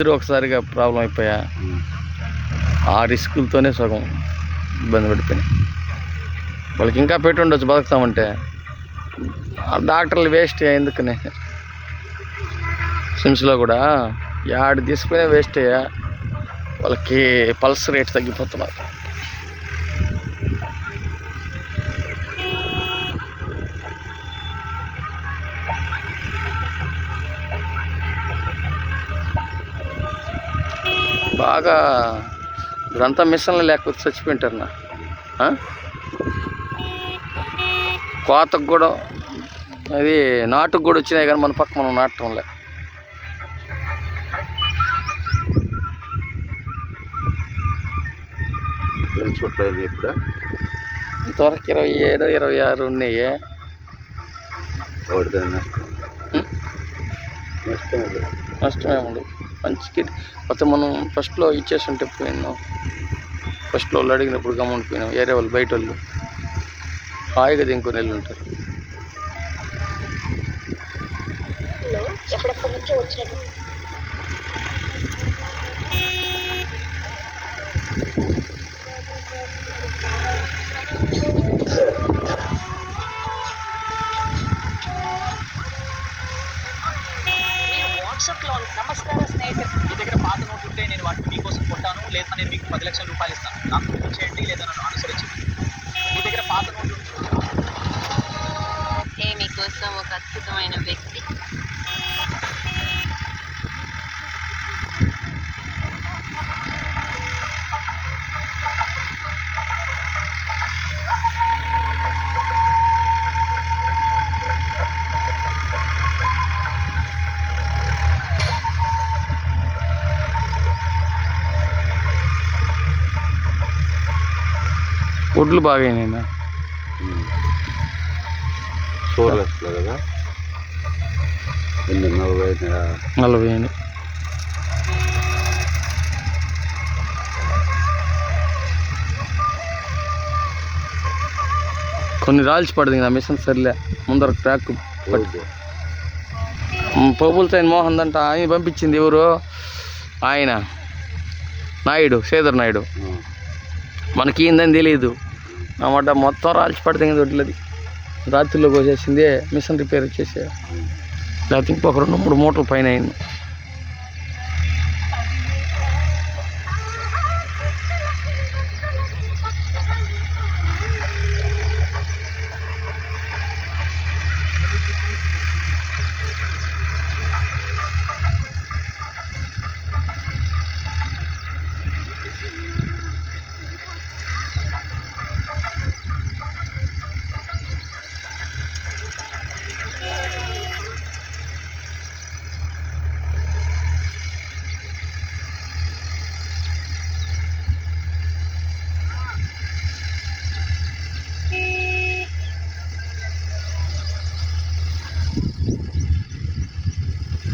ఒకసారిగా ప్రాబ్లం అయిపోయా. ఆ రిస్కులతోనే సగం ఇబ్బంది పడిపోయినాయి. వాళ్ళకి ఇంకా పెట్టి ఉండొచ్చు బతుకుతామంటే. డాక్టర్లు వేస్ట్ ఎందుకని సిమ్స్లో కూడా యాడ్ తీసుకునే వేస్ట్ అయ్యా. వాళ్ళకి పల్స్ రేట్ తగ్గిపోతున్నారు. బాగా ఇదంతా మిషన్లు లేకపోతే చచ్చిపోయింటారు నా. కోతకు కూడా అది నాటుకు కూడా వచ్చినాయి కానీ మన పక్క మనం నాటంలే. ఇంతవరకు 27, 26 ఉన్నాయి. నష్టమే ఉండదు. మంచికి మొత్తం మనం ఫస్ట్లో ఇచ్చేస్తుంటే పోయినాం. ఫస్ట్లో వాళ్ళు అడిగినప్పుడు గమౌంట్ పోయినాం. వేరే వాళ్ళు బయట వాళ్ళు హాయిగా దింకొని వెళ్ళి ఉంటారు. నమస్కారం స్నేహితులు, మీ దగ్గర పాత నోట్లు ఉంటే నేను వాటిని మీకోసం కొట్టాను, లేదా నేను మీకు 10 లక్షల రూపాయలు ఇస్తాను. నాకు ఫోన్ చేయండి లేదా నన్ను అనుసరించండి. మీ దగ్గర పాత నోట్లు మీకోసం ఒక అద్భుతమైన వ్యక్తి. ఒడ్లు బాగా అయినాయినా. చూడలేదు కదా 40 అయినాయి. కొన్ని రాల్చి పడింది కదా మిషన్ సరిలే. ముందర ట్రాక్ పబ్బులతో మోహన్ అంట ఆయన పంపించింది. ఎవరు ఆయన? నాయుడు, శ్రీధర్ నాయుడు. మనకి ఏందని తెలియదు అన్నమాట. మొత్తం రాల్చి పడితే దొడ్లది రాత్రిలో కోసేసిందే. మిషన్ రిపేర్ వచ్చేసే. లేకపోతే ఇంకొక 2-3 మూటలు పైన అయింది.